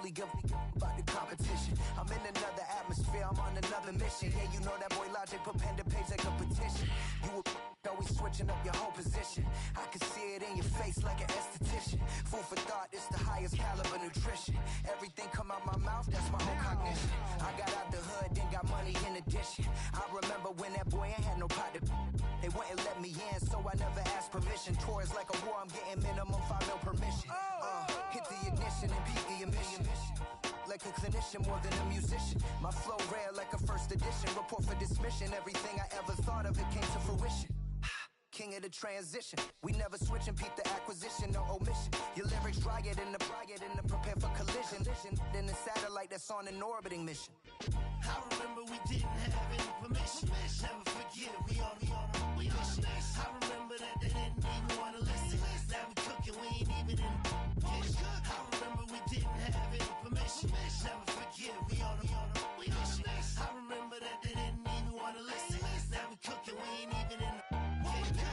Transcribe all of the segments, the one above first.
really give about the competition. I'm in another atmosphere, I'm on another mission. Yeah, you know that boy Logic put pen to page like a petition. You always switching up your whole position. I can see it in your face like an esthetician. Food for thought, it's the highest caliber nutrition. Everything come out my mouth, that's my whole cognition. I got out the hood, then got money in addition. I remember when that boy ain't had no pot to. They wouldn't let me in, so I never asked permission. Tours like a war, I'm getting minimum 5 mil permission. Hit the ignition and beat the emission. Like a clinician more than a musician. My flow rare like a first edition. Report for dismission. Everything I ever thought of, it came to fruition. King of the transition. We never switch and peep the acquisition, no omission. Your lyrics dry it in the prepare for collision. Then the satellite that's on an orbiting mission. I remember we didn't have any permission. Never forget it, we on a mission. I remember that they didn't even want to listen. Now we cooking, we ain't even in the kitchen. I remember we didn't have any permission. Never forget it, we on a mission. I remember that they didn't even want to listen. Now we cooking, we ain't even in the kitchen.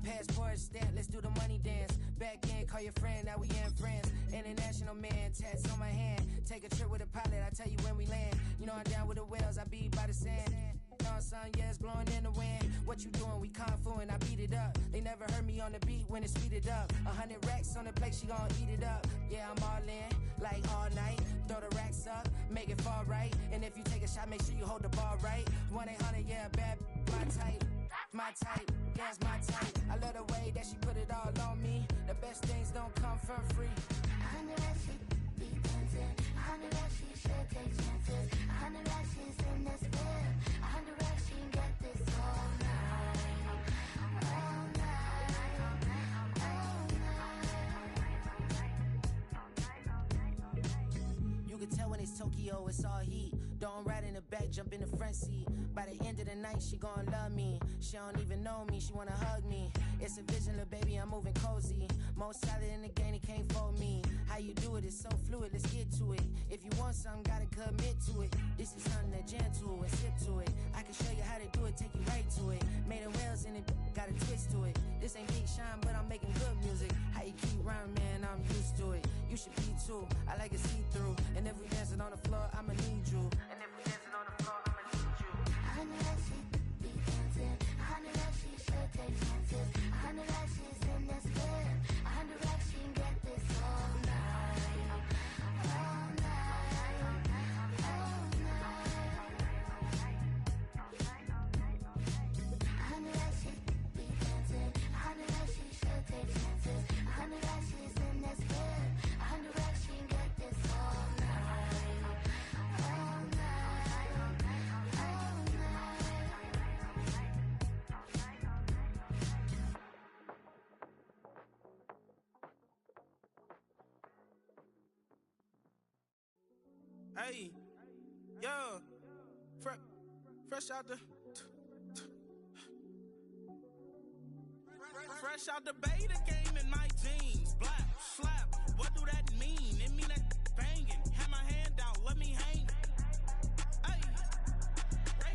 Passport stamp, let's do the money dance. Back in, call your friend, now we in France. International man, tats on my hand. Take a trip with a pilot, I tell you when we land. You know I'm down with the whales, I be by the sand. Sun, yeah, it's blowing in the wind. What you doing? We kung fu and I beat it up. They never heard me on the beat when it speeded up. 100 racks on the plate, she gon' eat it up. Yeah, I'm all in, like all night. Throw the racks up, make it fall right. And if you take a shot, make sure you hold the ball right. 1-800, yeah, bad, my type. My type, yeah, it's my type. I love the way that she put it all on me. The best things don't come for free. 100 racks, she be dancing. 100 racks, she should take chances. 100 racks, she's in this bed. 100 racks, she can get this all night. All night. All night. You can tell when it's Tokyo, it's all heat. Don't ride in the back, jump in the front seat. By the end of the night, she gon' love me. She don't even know me, she wanna hug me. It's a vision, little baby, I'm moving cozy. Most solid in the game, it can't fold me. How you do it, it's so fluid, let's get to it. If you want something, gotta commit to it. This is something that gentle and sip to it. I can show you how to do it, take you right to it. Made of whales in it, got a twist to it. This ain't Big Shine, but I'm making good music. How you keep rhyming, man, I'm used to it. You should be too, I like it see-through. And if we dancing on the floor, I'ma need you. And if we dancing on the floor, I'ma need you. 100 racks, she be dancing. 100 racks, she should take chances. 100 racks, she's in this bed. 100 racks, she can get this all night. All night. All night. 100 racks, she be dancing. 100 racks, she should take chances. 100 racks, she's in this bed. 100 racks, she can get this all night. All night. All night. Hey, yo, fresh out the fresh out the beta game in my jeans. Black slap, what do that mean? It mean that banging. Have my hand out, let me hang. Hey,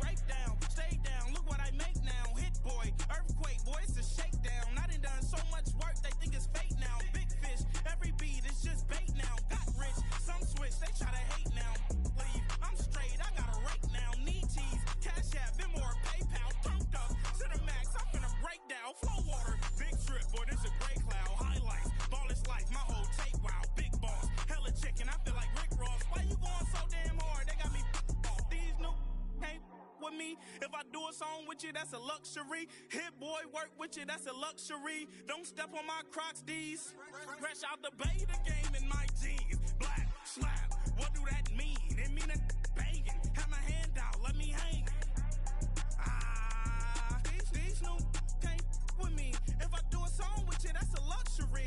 break down, stay down. Look what I make now. Hit boy, earthquake, boy, it's a shakedown. I done so much work, they think it's fake now. Big fish, every beat is just bait now. Got rich, some switch, they try to hate now. Leave, I'm straight, I got a rake now. Need cheese, cash app, Venmo or PayPal. Pumped up to the max, I'm finna break down. Flow water, big trip, boy, this a gray cloud. Highlights, ball is life, my whole tape, wow. Big boss, hella chicken, I feel like Rick Ross. Why you going so damn hard? They got me off. These new can't with me. If I do a song with you, that's a luxury. Hit boy, work with you, that's a luxury. Don't step on my Crocs, D's. Fresh out the beta game in my jeans. Black slap, what do that mean? It mean a banging. Have my hand out, let me hang. These new can't with me. If I do a song with you, that's a luxury.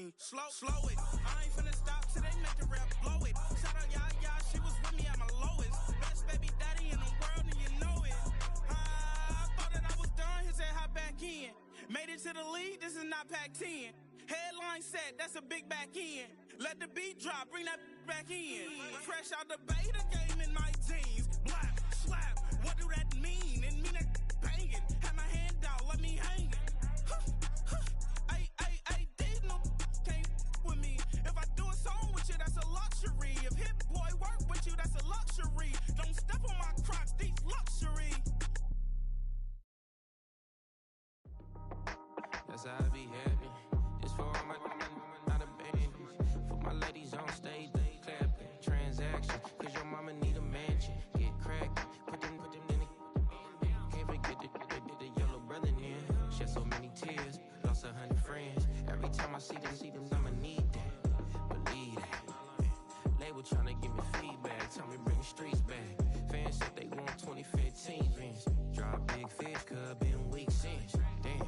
mean, slow it. I ain't finna stop till they make the rap blow it. Shout out y'all, she was with me at my lowest. Best baby daddy in the world, and you know it. I thought that I was done, he said hop back in. Made it to the league, this is not Pac-10. Headline set, that's a big back end. Let the beat drop, bring that back in. Fresh out the beta game in my jeans. Black, slap, what do that mean? It mean that banging. Have my hand out, let me hang it. These no can't with me. If I do a song with you, that's a luxury. If Hit Boy work with you, that's a luxury. Don't step on my Crocs, these luxury. That's how I be happy. This for all my not abandoned. For my ladies on stage, they clapping. Transaction, cause your mama need a mansion. Get cracked, put them in the. Can't forget the yellow brother in. Shed so many tears, lost 100 friends. Every time I see them, I'ma need that. Believe that. Label tryna give me feedback, tell me bring the streets back. Fans said they want 2015 Vince. Drop big fish, cuz been weak since. Damn.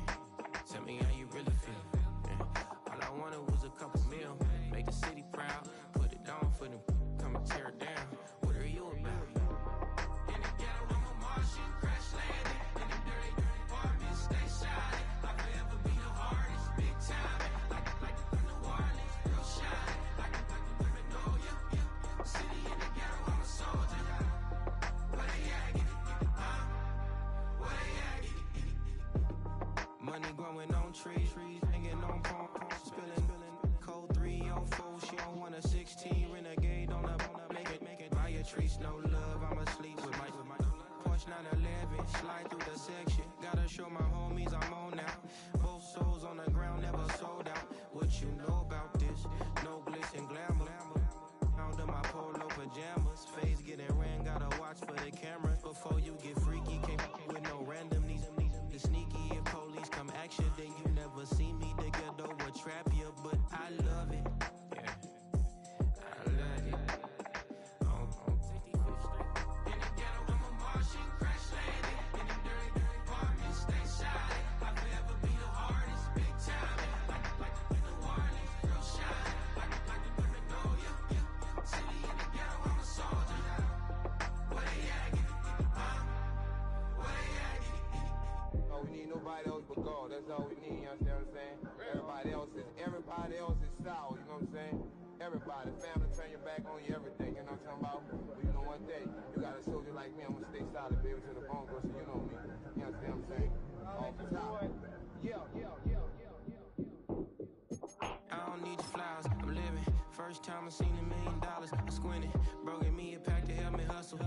Tell me how you really feel. Yeah. All I wanted was a couple mil. Make the city proud. Put it on for them. Come and tear it down. What are you about? In the ghetto, I'm a Martian. Crash landing. In the dirty apartments. Stay shining. I'll forever be the hardest. Big time. Like New Orleans. Real shine. Like the women know you. City in the ghetto, I'm a soldier. Where they at? Get it. Where they at? Get it. Money growing on trees, hanging on palm, spilling, code 304. She don't want a 16, renegade on up, make it. Buy a trees, no love. I'ma sleep with my Porsche 911, slide through the section. Gotta show my homies I'm on now. Both souls on the ground, never sold out. What you know about this? No glitz and glamour. Under my polo pajamas, face getting ran. Gotta watch for the cameras before you get freaky. Can't with no random these sneaky. If police come action, then you never see me. The ghetto will trap you, but I love it. Yeah, I love it. On 55th Street. In the ghetto, I'm a Martian, crash landing. In the dirty apartments, stay shining. I'll forever be the hardest, big time. Like New Orleans, real shine. Like the women know you. City in the ghetto, I'm a soldier. Where they at? Get it. Where they at? Get it. We need nobody else but God. That's all we need, you understand what I'm saying? Everybody else is sour, you know what I'm saying? Everybody, family, turn your back on you, everything, you know what I'm talking about? But you know one day, you got a soldier like me, I'm gonna stay solid, baby, to the bone, so you know me. You understand what I'm saying? Off the top. Yeah. I don't need your flowers, I'm living. First time I seen $1 million, I squinted. Broken me a pack to help me hustle.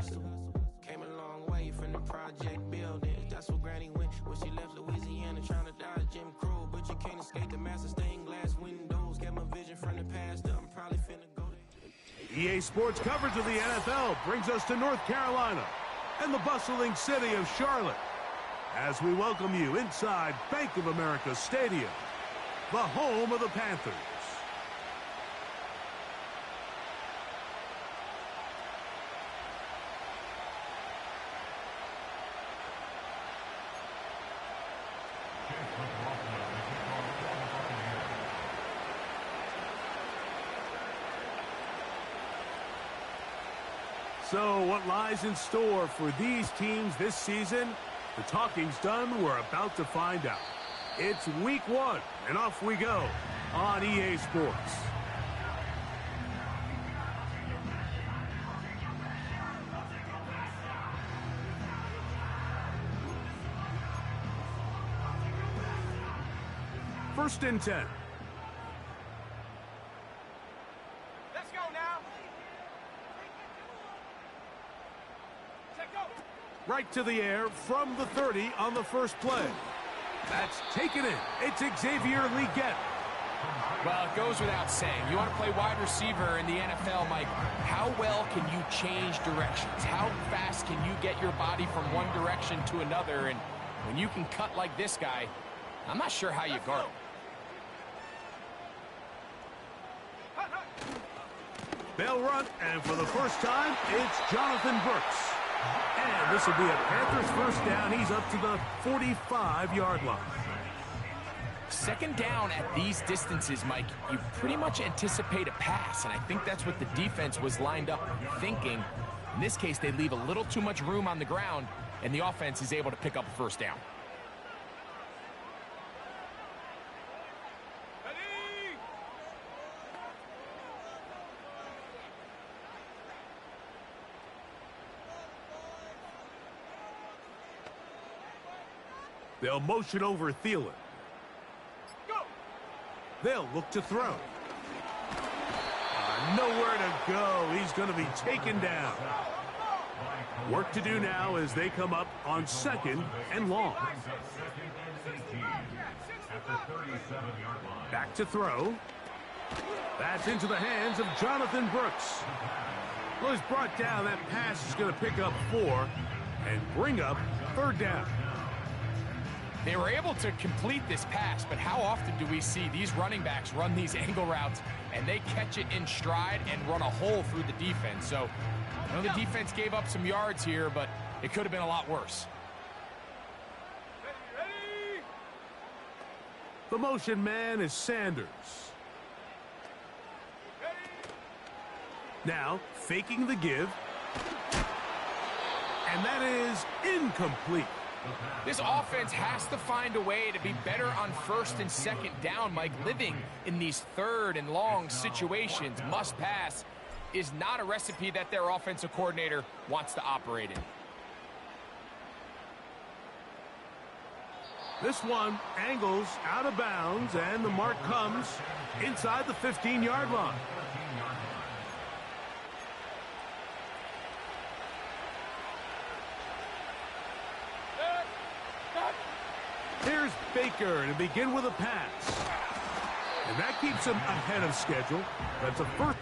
Came a long way from the project buildings. That's where Granny went when she left Louisiana, trying to dodge Jim Crow. But you can't escape the master stained glass windows. Got my vision from the past, I'm probably finna go there. EA Sports coverage of the NFL brings us to North Carolina and the bustling city of Charlotte as we welcome you inside Bank of America Stadium, the home of the Panthers. So what lies in store for these teams this season? The talking's done. We're about to find out. It's week 1, and off we go on EA Sports. First and 10. Let's go now. Right to the air from the 30 on the first play. That's taken in. It's Xavier Legette. Well, it goes without saying. You want to play wide receiver in the NFL, Mike. How well can you change directions? How fast can you get your body from one direction to another? And when you can cut like this guy, I'm not sure how you guard him. They'll run, and for the first time, it's Jonathan Burks. And this will be a Panthers first down. He's up to the 45-yard line. Second down at these distances, Mike, you pretty much anticipate a pass, and I think that's what the defense was lined up thinking. In this case, they leave a little too much room on the ground, and the offense is able to pick up a first down. They'll motion over Thielen. They'll look to throw. Nowhere to go. He's going to be taken down. Work to do now as they come up on 2nd and long. Back to throw. That's into the hands of Jonathan Brooks. Well, he's brought down. That pass is going to pick up 4 and bring up 3rd down. They were able to complete this pass, but how often do we see these running backs run these angle routes and they catch it in stride and run a hole through the defense? So, I know the defense gave up some yards here, but it could have been a lot worse. The motion man is Sanders. Now, faking the give. And that is incomplete. This offense has to find a way to be better on 1st and 2nd down, Mike. Living in these 3rd and long situations, must pass, is not a recipe that their offensive coordinator wants to operate in. This one angles out of bounds, and the mark comes inside the 15-yard line. Here's Baker to begin with a pass. And that keeps him ahead of schedule. That's a first.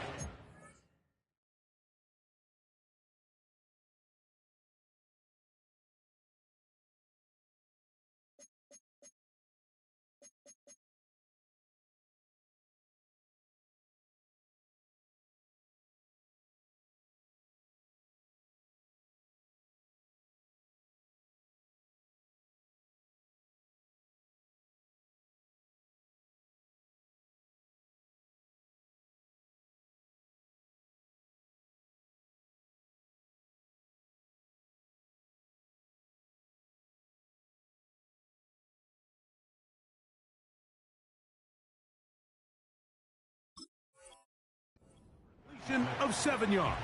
Of 7 yards.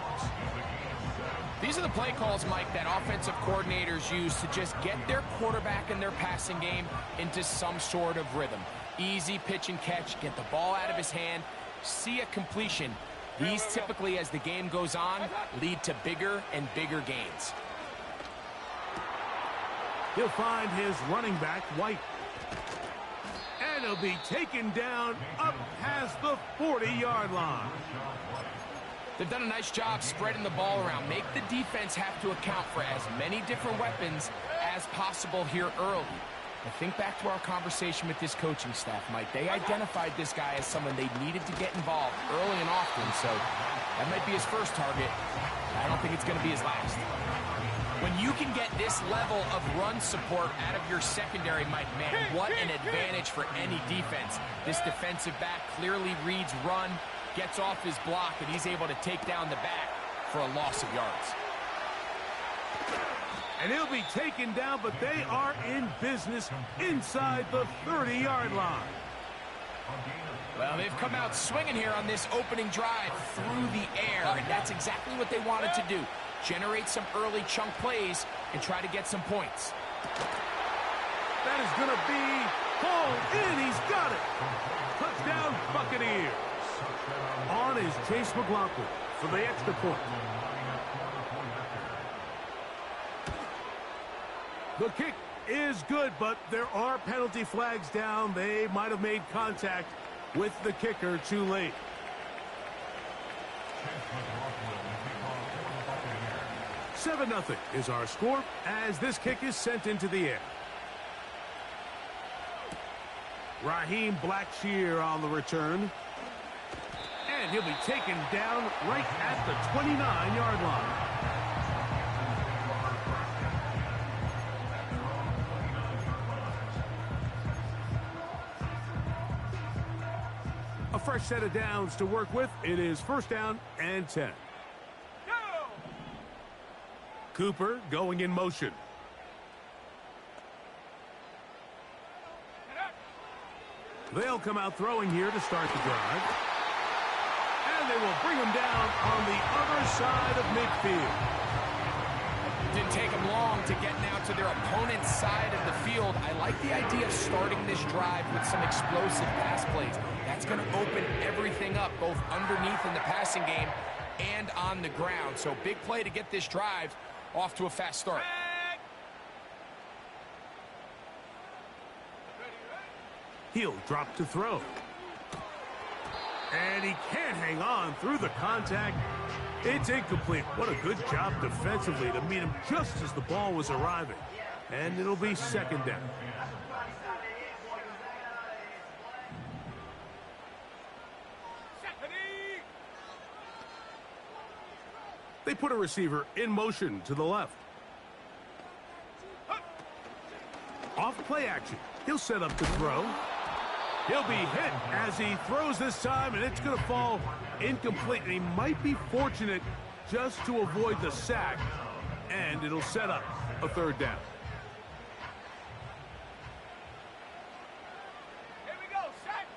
These are the play calls, Mike, that offensive coordinators use to just get their quarterback and their passing game into some sort of rhythm. Easy pitch and catch, get the ball out of his hand, see a completion. These typically, as the game goes on, lead to bigger and bigger gains. He'll find his running back, White. And he'll be taken down up past the 40-yard line. They've done a nice job spreading the ball around. Make the defense have to account for as many different weapons as possible here early. I think back to our conversation with this coaching staff, Mike. They identified this guy as someone they needed to get involved early and often, so that might be his first target. I don't think it's going to be his last. When you can get this level of run support out of your secondary, Mike, man, what an advantage for any defense. This defensive back clearly reads run, gets off his block, and he's able to take down the back for a loss of yards. And he'll be taken down, but they are in business inside the 30-yard line. Well, they've come out swinging here on this opening drive through the air, and that's exactly what they wanted to do. Generate some early chunk plays and try to get some points. That is going to be hauled in. He's got it. Touchdown, Buccaneers. On is Chase McLaughlin for the extra point. The kick is good, but there are penalty flags down. They might have made contact with the kicker too late. Seven 7-0 is our score as this kick is sent into the air. Raheem Blackshear on the return. And he'll be taken down right at the 29-yard line. fresh set of downs to work with. It is first down and 10. Cooper going in motion. They'll come out throwing here to start the drive. And they will bring him down on the other side of midfield. Didn't take them long to get now to their opponent's side of the field. I like the idea of starting this drive with some explosive pass plays. That's going to open everything up, both underneath in the passing game and on the ground. So big play to get this drive off to a fast start. He'll drop to throw. And he can't hang on through the contact. It's incomplete. What a good job defensively to meet him just as the ball was arriving. And it'll be second down. They put a receiver in motion to the left. Off play action. He'll set up to throw. He'll be hit as he throws this time, and it's going to fall incomplete. And he might be fortunate just to avoid the sack, and it'll set up a third down. Here we go, set.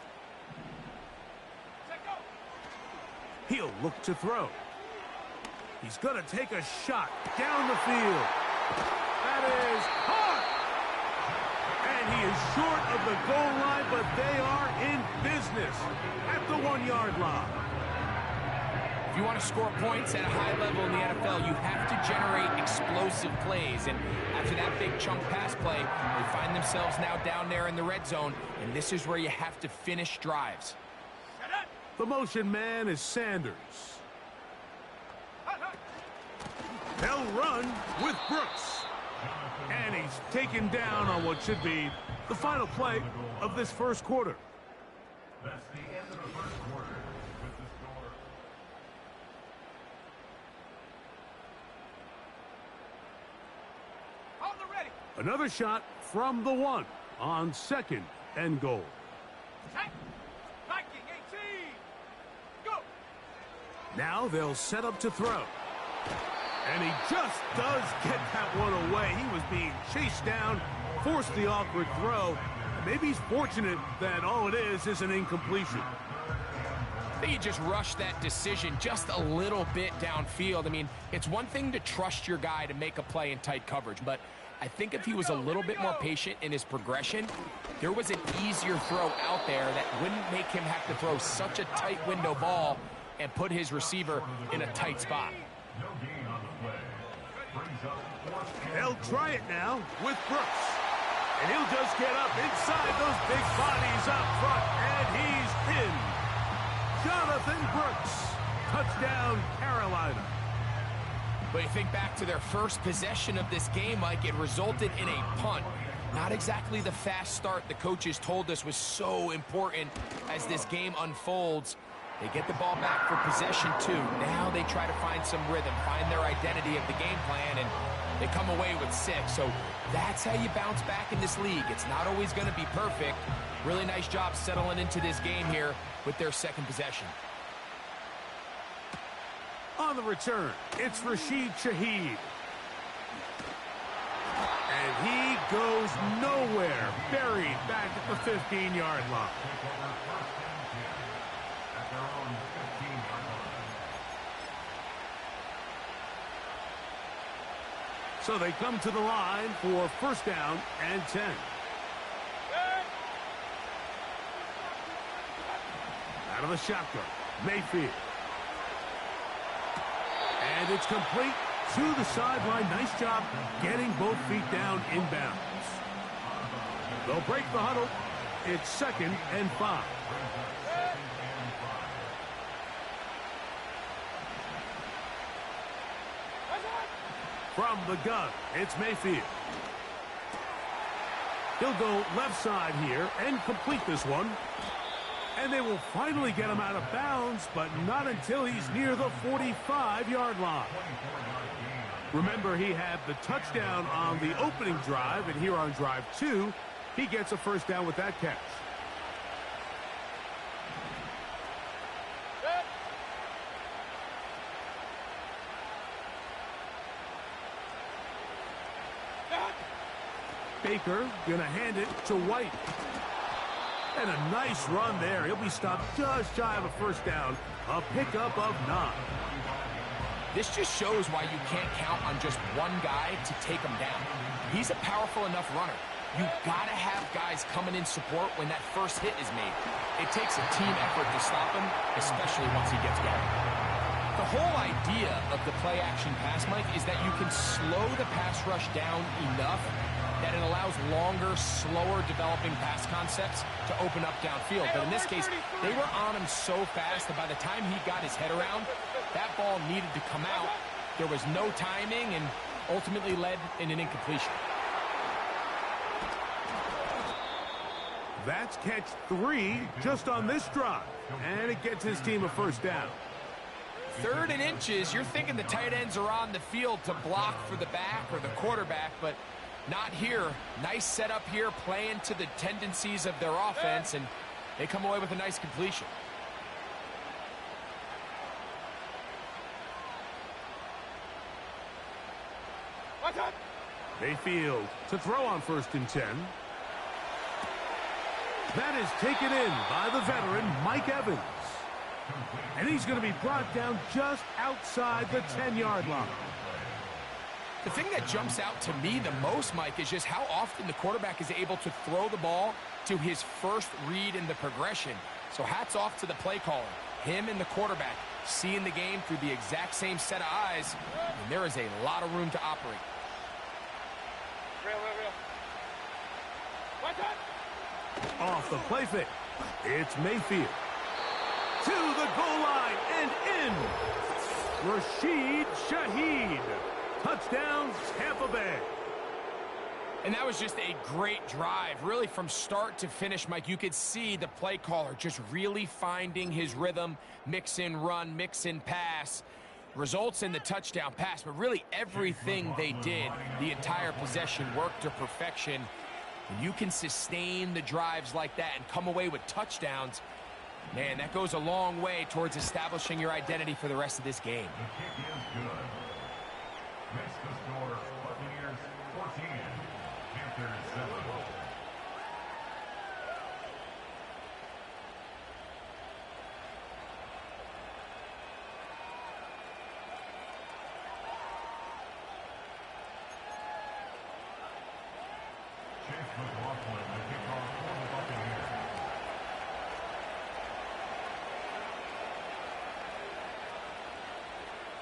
Set, go. He'll look to throw. He's going to take a shot down the field. That is hard. And he is short of the goal line, but they are in business at the 1-yard line. If you want to score points at a high level in the NFL, you have to generate explosive plays. And after that big chunk pass play, they find themselves now down there in the red zone, and this is where you have to finish drives. The motion man is Sanders. They'll run with Brooks. And he's taken down on what should be the final play of this first quarter. That's the end of the first quarter with the score. On the ready. Another shot from the 1 on second and goal. Set. Viking 18. Go. Now they'll set up to throw. And he just does get that one away. He was being chased down, forced the awkward throw. Maybe he's fortunate that all it is an incompletion. I think he just rushed that decision just a little bit downfield. I mean, it's one thing to trust your guy to make a play in tight coverage, but I think if he was a little bit more patient in his progression, there was an easier throw out there that wouldn't make him have to throw such a tight window ball and put his receiver in a tight spot. They'll try it now with Brooks. And he'll just get up inside those big bodies up front. And he's in. Jonathan Brooks. Touchdown, Carolina. But you think back to their first possession of this game, Mike, it resulted in a punt. Not exactly the fast start the coaches told us was so important as this game unfolds. They get the ball back for possession 2. Now they try to find some rhythm, find their identity of the game plan, and they come away with 6. So that's how you bounce back in this league. It's not always going to be perfect. Really nice job settling into this game here with their second possession. On the return, it's Rashid Shaheed. And he goes nowhere, buried back at the 15-yard line. So they come to the line for first down and 10. Out of the shotgun, Mayfield. And it's complete to the sideline. Nice job getting both feet down inbounds. They'll break the huddle. It's second and 5. From the gun, it's Mayfield. He'll go left side here and complete this one. And they will finally get him out of bounds, but not until he's near the 45-yard line. Remember, he had the touchdown on the opening drive, and here on drive 2, he gets a first down with that catch. Baker gonna hand it to White. And a nice run there. He'll be stopped just shy of a first down. A pickup of 9. This just shows why you can't count on just one guy to take him down. He's a powerful enough runner. You've got to have guys coming in support when that first hit is made. It takes a team effort to stop him, especially once he gets going. The whole idea of the play-action pass, Mike, is that you can slow the pass rush down enough that it allows longer, slower developing pass concepts to open up downfield. But in this case, they were on him so fast that by the time he got his head around, that ball needed to come out. There was no timing and ultimately led in an incompletion. That's catch 3 just on this drive. And it gets his team a first down. 3rd and inches, you're thinking the tight ends are on the field to block for the back or the quarterback, but not here. Nice setup here, playing to the tendencies of their offense, and they come away with a nice completion. Mayfield to throw on 1st and 10. That is taken in by the veteran, Mike Evans. And he's going to be brought down just outside the 10-yard line. The thing that jumps out to me the most, Mike, is just how often the quarterback is able to throw the ball to his first read in the progression. So hats off to the play caller. Him and the quarterback seeing the game through the exact same set of eyes, and there is a lot of room to operate. Off the play fake. It's Mayfield. To the goal line and in. Rashid Shaheed. Touchdown, Tampa Bay. And that was just a great drive. Really from start to finish, Mike, you could see the play caller just really finding his rhythm. Mix in run, mix in pass. Results in the touchdown pass, but really everything they did, the entire possession worked to perfection. When you can sustain the drives like that and come away with touchdowns, man, that goes a long way towards establishing your identity for the rest of this game. The kick is good. Makes the score Buccaneers 14, Panthers 7.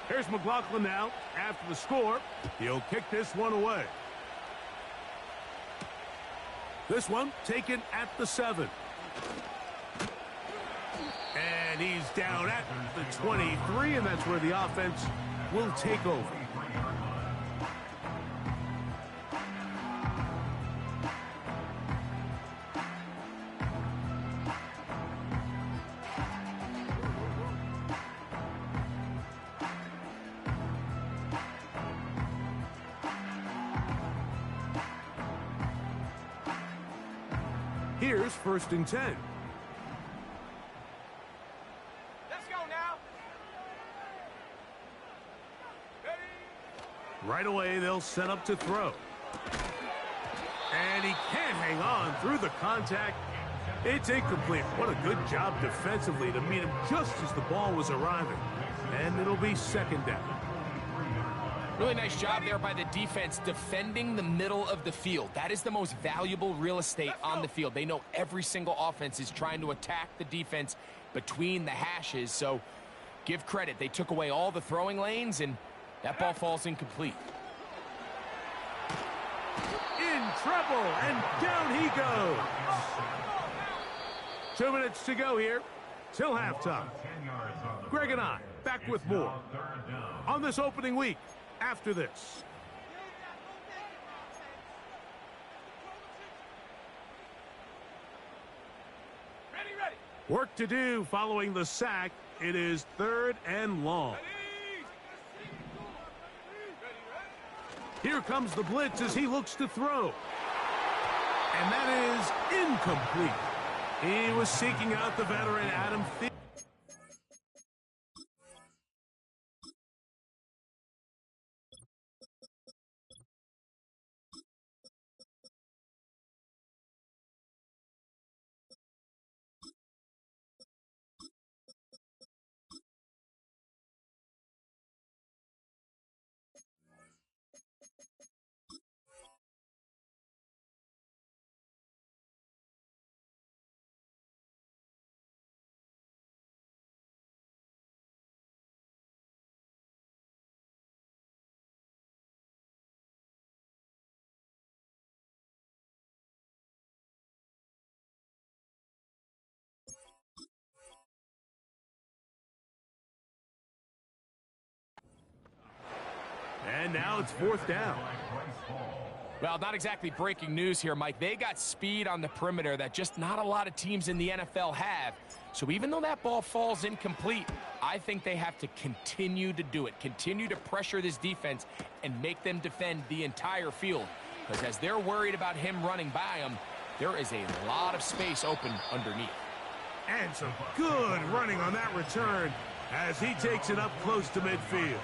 Here's McLaughlin now. After the score, he'll kick this one away. This one taken at the 7. And he's down at the 23, and that's where the offense will take over. Here's 1st and 10. Let's go now. Right away, they'll set up to throw. And he can't hang on through the contact. It's incomplete. What a good job defensively to meet him just as the ball was arriving. And it'll be 2nd down. Really nice job there by the defense defending the middle of the field. That is the most valuable real estate on the field. They know every single offense is trying to attack the defense between the hashes, so give credit. They took away all the throwing lanes, and that ball falls incomplete. In trouble, and down he goes. 2 minutes to go here till halftime. Greg and I back with more on this opening week after this. Work to do following the sack. It is 3rd and long. Here comes the blitz as he looks to throw. And that is incomplete. He was seeking out the veteran Adam Thielen. And now it's 4th down. Well, not exactly breaking news here, Mike. They got speed on the perimeter that just not a lot of teams in the NFL have. So even though that ball falls incomplete, I think they have to continue to do it, continue to pressure this defense and make them defend the entire field. Because as they're worried about him running by them, there is a lot of space open underneath. And some good running on that return as he takes it up close to midfield.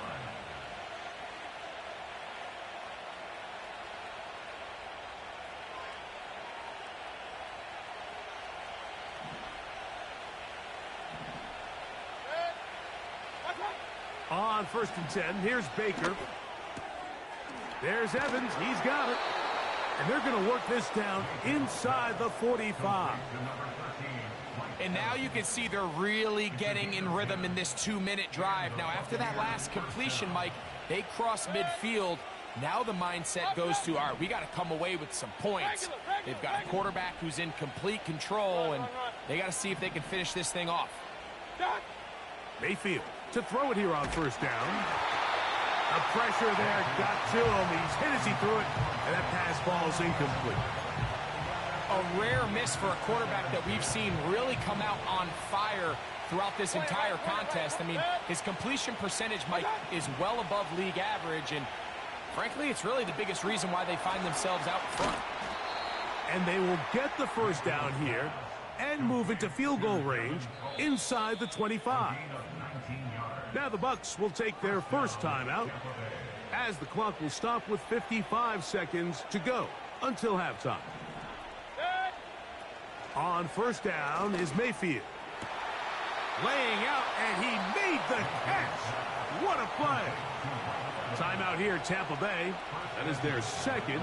On 1st and 10, here's Baker. There's Evans, he's got it. And they're going to work this down inside the 45. And now you can see they're really getting in rhythm in this 2-minute drive. Now, after that last completion, Mike, they cross midfield. Now the mindset goes to, all right, we got to come away with some points. They've got a quarterback who's in complete control, and they got to see if they can finish this thing off. Mayfield to throw it here on 1st down. The pressure there got to him. He's hit as he threw it, and that pass ball's incomplete. A rare miss for a quarterback that we've seen really come out on fire throughout this entire contest. I mean, his completion percentage, Mike, is well above league average, and frankly, it's really the biggest reason why they find themselves out front. And they will get the 1st down here and move into field goal range inside the 25. Now the Bucs will take their first timeout as the clock will stop with 55 seconds to go until halftime. On 1st down is Mayfield. Laying out, and he made the catch. What a play. Timeout here, Tampa Bay. That is their second.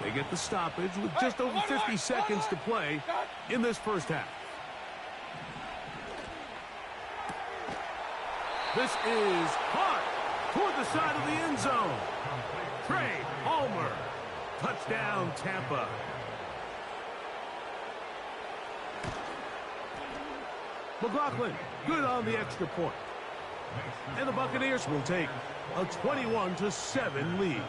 They get the stoppage with just over 50 seconds to play in this 1st half. This is hot toward the side of the end zone. Trey Palmer. Touchdown, Tampa. McLaughlin, good on the extra point. And the Buccaneers will take a 21-7 lead.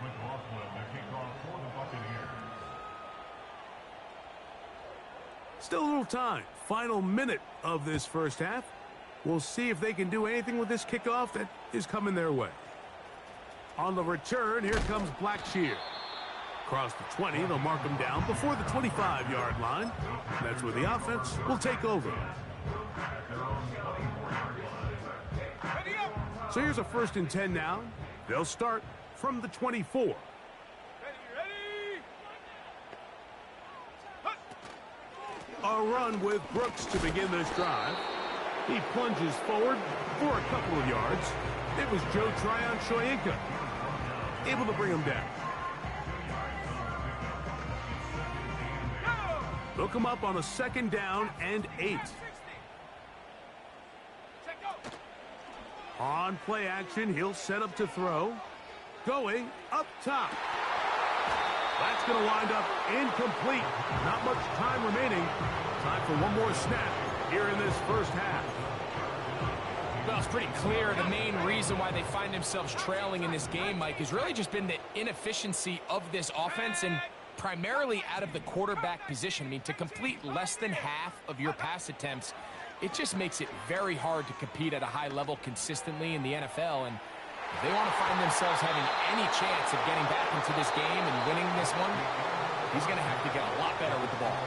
McLaughlin, the kickoff for the Buccaneers. Still a little time. Final minute of this 1st half. We'll see if they can do anything with this kickoff that is coming their way. On the return, here comes Blackshear. Across the 20, they'll mark him down before the 25-yard line. That's where the offense will take over. So here's a 1st and 10 now. They'll start from the 24. A run with Brooks to begin this drive. He plunges forward for a couple of yards. It was Joe Tryon-Shoyinka able to bring him down. They'll come up on a 2nd down and 8. On play action, he'll set up to throw. Going up top. That's going to wind up incomplete. Not much time remaining. Time for one more snap here in this 1st half. Well, it's pretty clear the main reason why they find themselves trailing in this game, Mike, has really just been the inefficiency of this offense and primarily out of the quarterback position. I mean, to complete less than half of your pass attempts, it just makes it very hard to compete at a high level consistently in the NFL. And if they want to find themselves having any chance of getting back into this game and winning this one, he's going to have to get a lot better with the ball.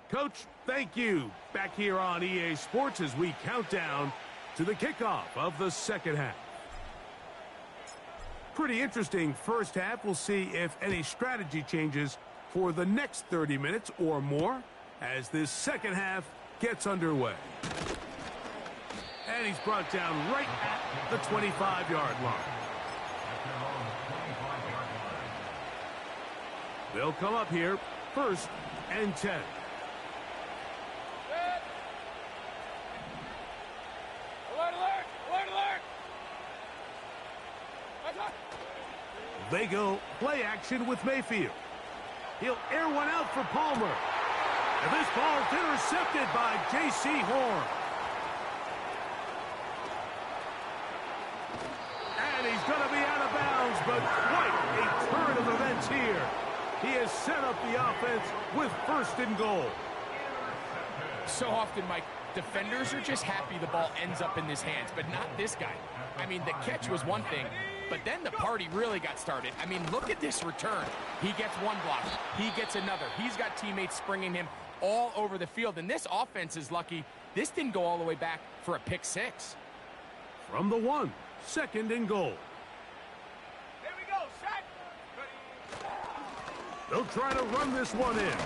Coach, thank you. Back here on EA Sports as we count down to the kickoff of the 2nd half. Pretty interesting 1st half. We'll see if any strategy changes for the next 30 minutes or more as this 2nd half gets underway. And he's brought down right at the 25-yard line. They'll come up here, 1st and 10. Alert, alert! Alert, alert! They go play action with Mayfield. He'll air one out for Palmer. And this ball's intercepted by J.C. Horn. And he's going to be out of bounds, but quite a turn of events here. He has set up the offense with 1st and goal. So often, Mike, defenders are just happy the ball ends up in his hands, but not this guy. I mean, the catch was one thing, but then the party really got started. I mean, look at this return. He gets one block. He gets another. He's got teammates springing him all over the field, and this offense is lucky this didn't go all the way back for a pick 6. From the 1, 2nd and goal. Here we go, set. They'll try to run this one in.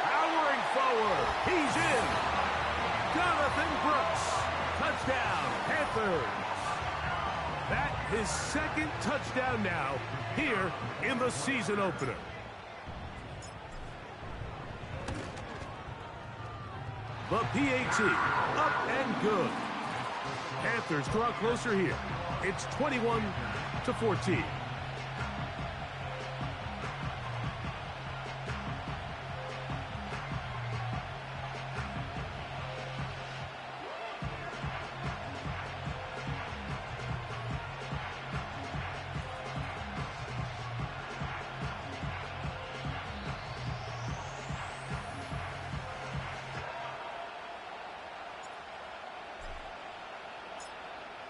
Powering forward. He's in. Jonathan Brooks. Touchdown, Panthers. That his 2nd touchdown now here in the season opener. The PAT, up and good. Panthers draw closer here. It's 21-14.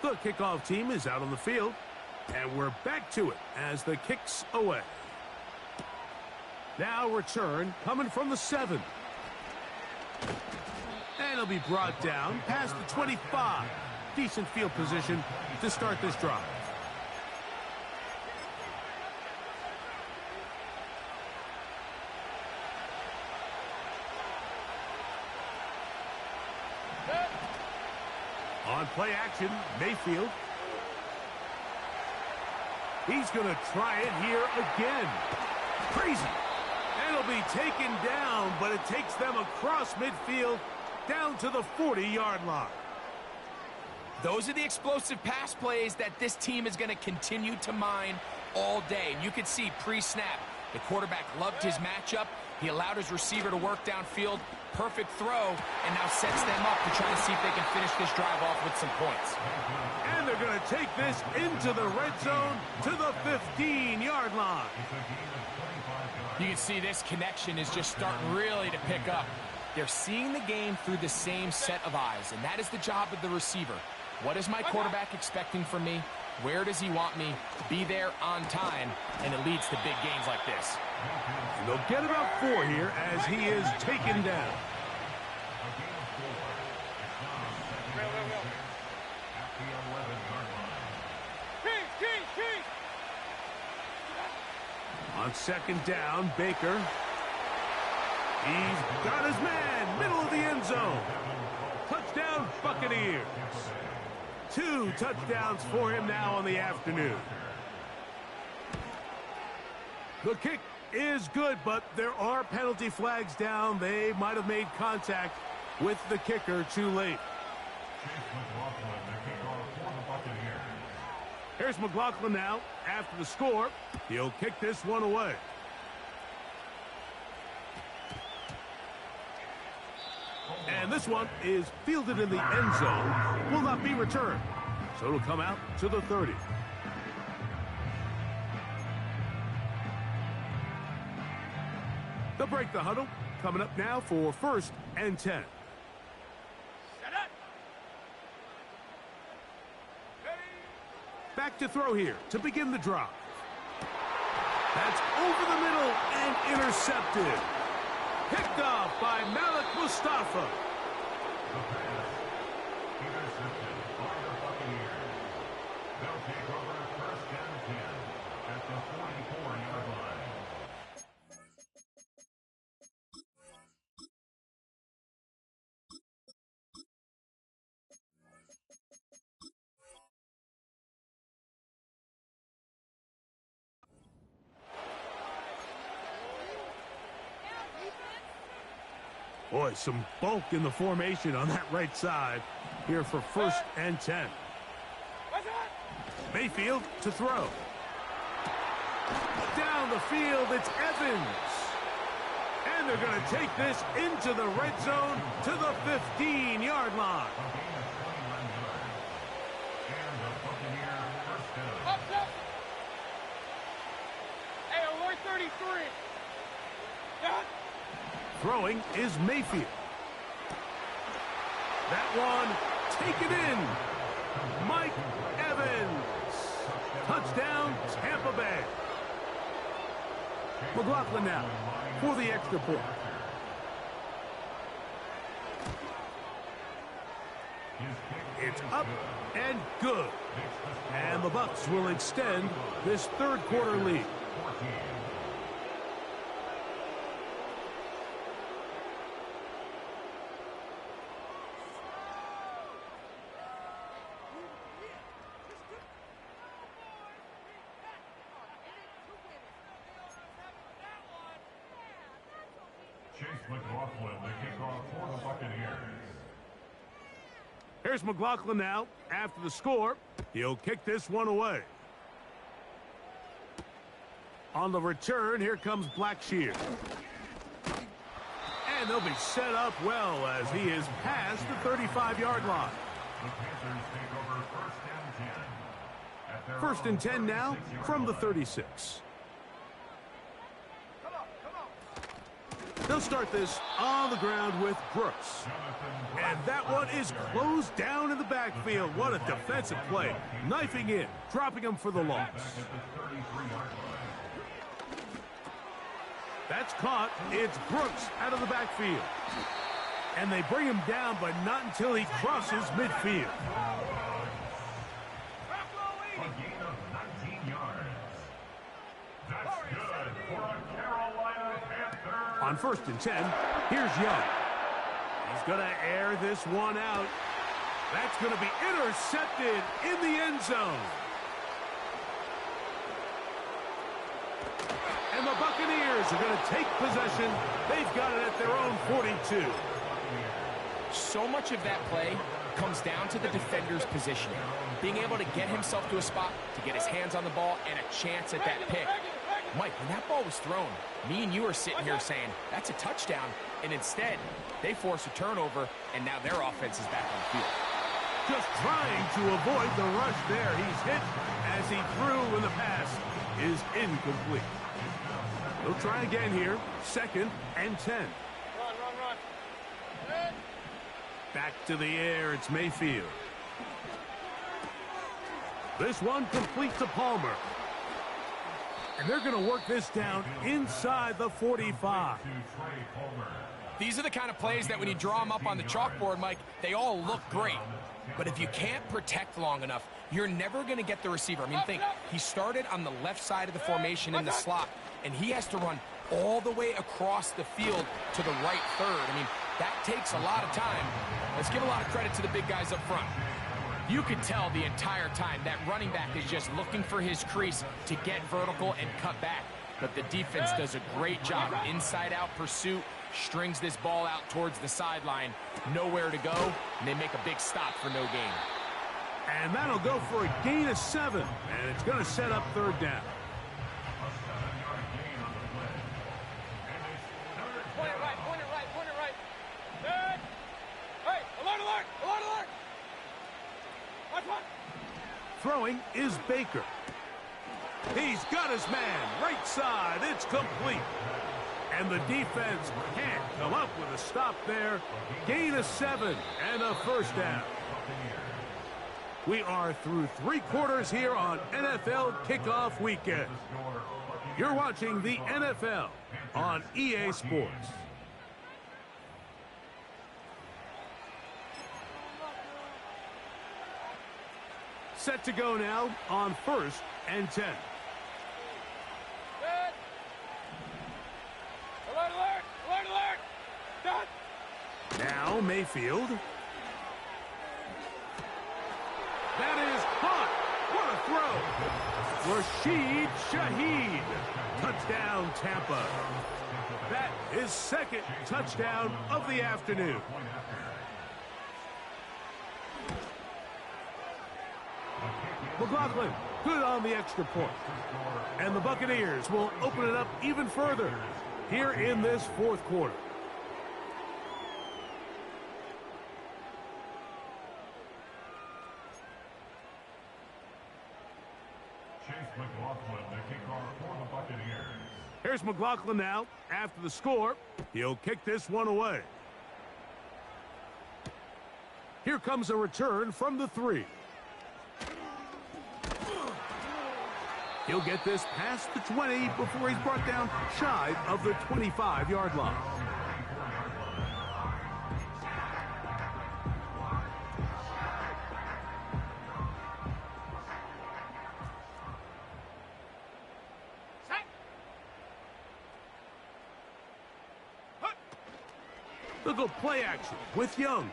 The kickoff team is out on the field, and we're back to it as the kick's away. Now return coming from the 7. And it'll be brought down past the 25. Decent field position to start this drive. On play action, Mayfield. He's going to try it here again. Crazy. And it'll be taken down, but it takes them across midfield down to the 40-yard line. Those are the explosive pass plays that this team is going to continue to mine all day. And you can see pre-snap, the quarterback loved his matchup. He allowed his receiver to work downfield. Perfect throw, and now sets them up to try to see if they can finish this drive off with some points. And they're going to take this into the red zone to the 15-yard line. You can see this connection is just starting really to pick up. They're seeing the game through the same set of eyes, and that is the job of the receiver. What is my quarterback expecting from me? Where does he want me to be there on time? And it leads to big gains like this. And they'll get about 4 here as he is taken down. On 2nd down, Baker. He's got his man, middle of the end zone. Touchdown, Buccaneers. 2 touchdowns for him now on the afternoon. The kick is good, but there are penalty flags down. They might have made contact with the kicker too late. Here's McLaughlin now after the score. He'll kick this one away. And this one is fielded in the end zone. Will not be returned. So it'll come out to the 30. They'll break the huddle. Coming up now for 1st and 10. Back to throw here to begin the drive. That's over the middle and intercepted. Picked off by Malik Mustafa. The pass intercepted by the Buccaneers. They'll take over 1st and 10 at the 44-yard line. Boy, some bulk in the formation on that right side here for 1st and 10. Mayfield to throw. Down the field, it's Evans. And they're going to take this into the red zone to the 15-yard line. Hey, alert 33. Throwing is Mayfield. That one taken in. Mike Evans. Touchdown, Tampa Bay. McLaughlin now for the extra point. It's up and good. And the Bucs will extend this third quarter lead. McLaughlin, the kickoff for the Buccaneers. Here's McLaughlin now. After the score, he'll kick this one away. On the return, here comes Blackshear. And they'll be set up well as he is past the 35-yard line. The Panthers take over 1st and 10. First and 10 now from the 36. They'll start this on the ground with Brooks. And that one is closed down in the backfield. What a defensive play. Knifing in, dropping him for the loss. That's caught. It's Brooks out of the backfield. And they bring him down, but not until he crosses midfield. A gain of 19 yards. That's good for a Carolina Panthers. On 1st and 10, here's Young. He's going to air this one out. That's going to be intercepted in the end zone. And the Buccaneers are going to take possession. They've got it at their own 42. So much of that play comes down to the defender's positioning. Being able to get himself to a spot, to get his hands on the ball, and a chance at that pick. Mike, when that ball was thrown, me and you are sitting here saying, that's a touchdown. And instead, they force a turnover, and now their offense is back on the field. Just trying to avoid the rush there. He's hit as he threw when the pass is incomplete. They'll try again here. 2nd and 10. Run. Back to the air. It's Mayfield. This one complete to Palmer. And they're going to work this down inside the 45. These are the kind of plays that when you draw them up on the chalkboard, Mike, they all look great. But if you can't protect long enough, you're never going to get the receiver. I mean, think, he started on the left side of the formation in the slot, and he has to run all the way across the field to the right third. I mean, that takes a lot of time. Let's give a lot of credit to the big guys up front. You can tell the entire time that running back is just looking for his crease to get vertical and cut back. But the defense does a great job. Inside-out pursuit, strings this ball out towards the sideline. Nowhere to go, and they make a big stop for no gain. And that'll go for a gain of 7. And it's going to set up 3rd down. Point it right. Good. Hey, alert. Watch one. Throwing is Baker. He's got his man. Right side. It's complete. And the defense can't come up with a stop there. Gain of 7 and a 1st down. We are through 3 quarters here on NFL Kickoff Weekend. You're watching the NFL on EA Sports. Set to go now on 1st and 10. Good. Alert. Done. Now Mayfield. That is caught. What a throw. Rashid Shaheed. Touchdown, Tampa. That is second touchdown of the afternoon. McLaughlin, good on the extra point. And the Buccaneers will open it up even further here in this fourth quarter. McLaughlin, the kickoff for the Buccaneers. Here's McLaughlin now. After the score, he'll kick this one away. Here comes a return from the 3. He'll get this past the 20 before he's brought down shy of the 25-yard line. They'll go play action with Young.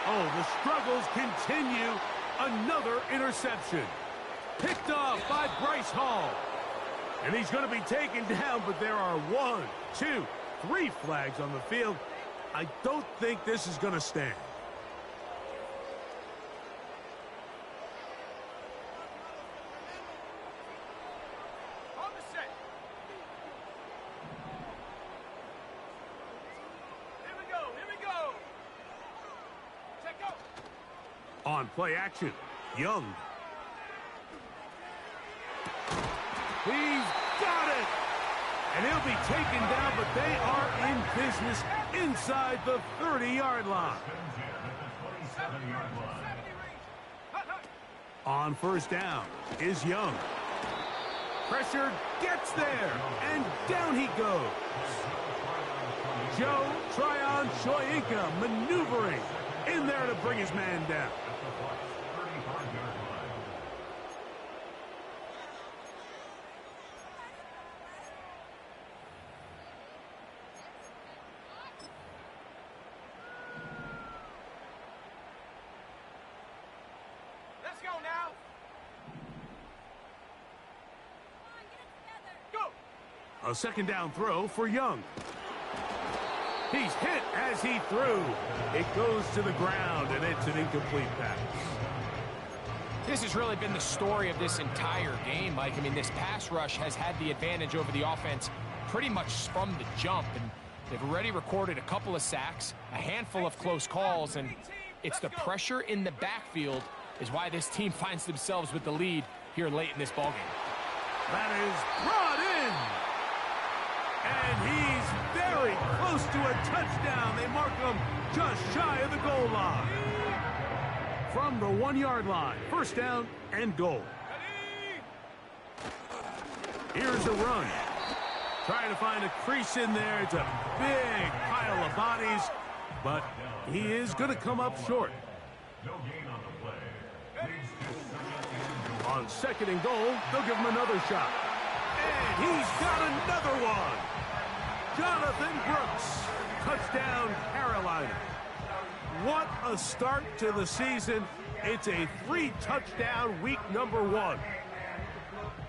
Oh, the struggles continue. Another interception. Picked off by Bryce Hall. And he's going to be taken down, but there are 1, 2, 3 flags on the field. I don't think this is going to stand. On play action, Young. He's got it! And he'll be taken down, but they are in business inside the 30-yard line. On first down is Young. Pressure gets there, and down he goes. Joe Tryon Shoyinka maneuvering in there to bring his man down. Let's go now. A second down throw for Young. He's hit as he threw. It goes to the ground, and it's an incomplete pass. This has really been the story of this entire game, Mike. I mean, this pass rush has had the advantage over the offense pretty much from the jump, and they've already recorded a couple of sacks, a handful of close calls, and it's the pressure in the backfield is why this team finds themselves with the lead here late in this ballgame. That is brought in. And he's very close to a touchdown. They mark him just shy of the goal line. From the 1-yard line, first down and goal. Here's a run. Trying to find a crease in there. It's a big pile of bodies, but he is going to come up short. No gain on the play. On second and goal, they'll give him another shot. And he's got another one. Jonathan Brooks, touchdown Carolina. What a start to the season. It's a 3-touchdown week number 1.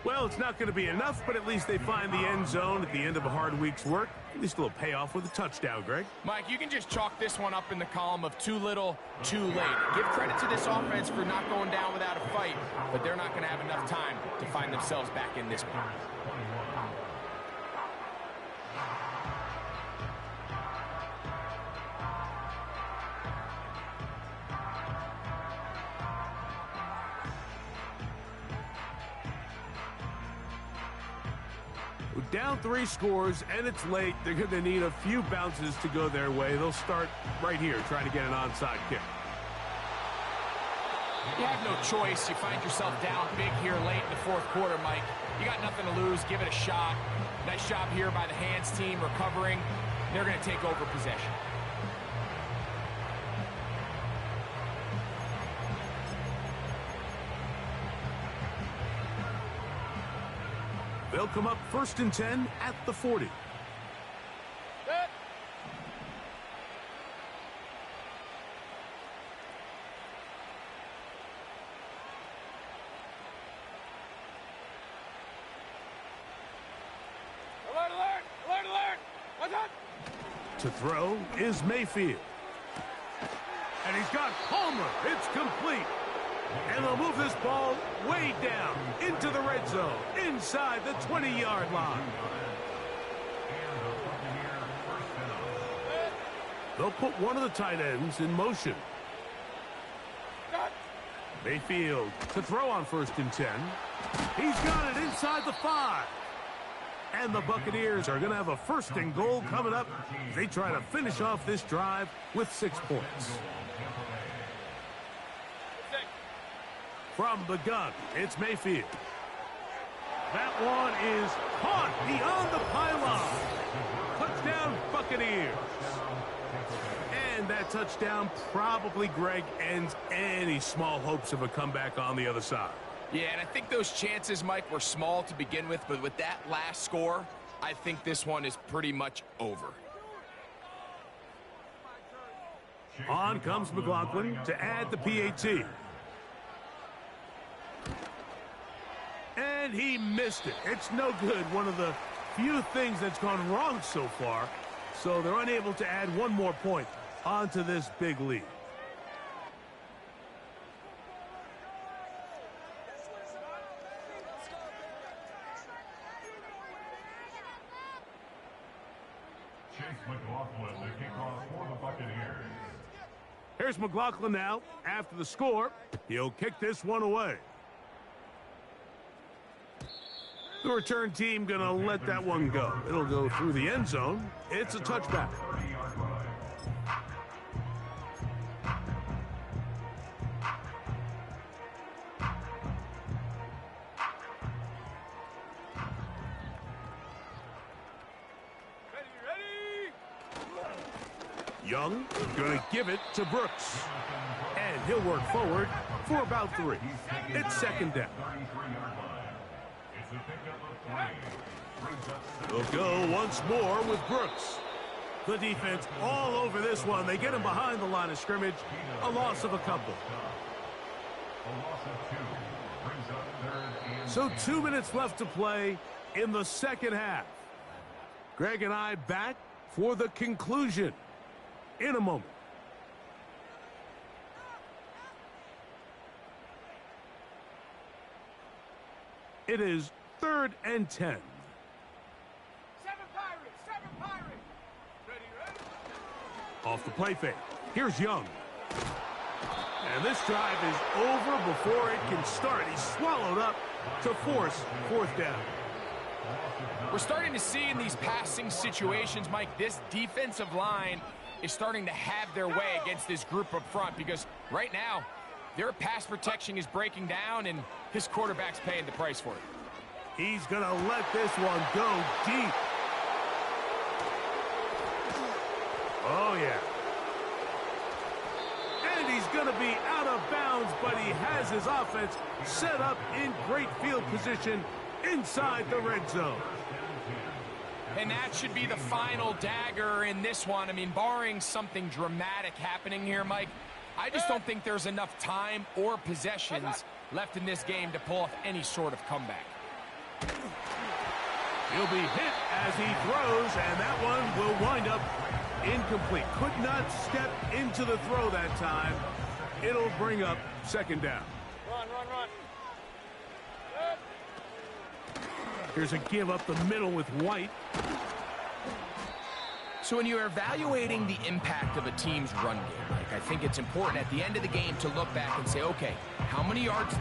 Well, it's not going to be enough, but at least they find the end zone at the end of a hard week's work. At least a little payoff with a touchdown, Greg. Mike, you can just chalk this one up in the column of too little, too late. Give credit to this offense for not going down without a fight, but they're not going to have enough time to find themselves back in this one. Down 3 scores, and it's late. They're going to need a few bounces to go their way. They'll start right here, trying to get an onside kick. You have no choice. You find yourself down big here late in the fourth quarter, Mike. You got nothing to lose. Give it a shot. Nice job here by the hands team recovering. They're going to take over possession. They'll come up first and 10 at the 40. To throw is Mayfield. And he's got Palmer. It's complete. And they'll move this ball way down into the red zone, inside the 20-yard line. They'll put one of the tight ends in motion. Mayfield to throw on 1st and 10. He's got it inside the 5. And the Buccaneers are going to have a 1st and goal coming up as they try to finish off this drive with 6 points. From the gun, it's Mayfield. That one is caught beyond the pylon. Touchdown, Buccaneers. And that touchdown probably, Greg, ends any small hopes of a comeback on the other side. Yeah, and I think those chances, Mike, were small to begin with, but with that last score, I think this one is pretty much over. On comes McLaughlin to add the PAT. And he missed it. It's no good. One of the few things that's gone wrong so far. So they're unable to add one more point onto this big lead. Chase McLaughlin, the kickoff for the Buccaneers. Here's McLaughlin now. After the score, he'll kick this one away. The return team going to let that one go. It'll go through the end zone. It's a touchback. Young going to give it to Brooks. And he'll work forward for about 3. It's 2nd down. We'll go once more with Brooks. The defense all over this one. They get him behind the line of scrimmage. A loss of a couple. So 2 minutes left to play in the second half. Greg and I back for the conclusion in a moment. It is 3rd and 10. 7 Pirates. Ready. Off the play fake. Here's Young. And this drive is over before it can start. He's swallowed up to force 4th down. We're starting to see in these passing situations, Mike, this defensive line is starting to have their way against this group up front, because right now their pass protection is breaking down and his quarterback's paying the price for it. He's going to let this one go deep. Oh, yeah. And he's going to be out of bounds, but he has his offense set up in great field position inside the red zone. And that should be the final dagger in this one. I mean, barring something dramatic happening here, Mike, I just don't think there's enough time or possessions left in this game to pull off any sort of comeback. He'll be hit as he throws, and that one will wind up incomplete. Could not step into the throw that time. It'll bring up 2nd down. Run. Here's a give up the middle with White. So when you're evaluating the impact of a team's run game, Mike, I think it's important at the end of the game to look back and say, okay, how many yards did they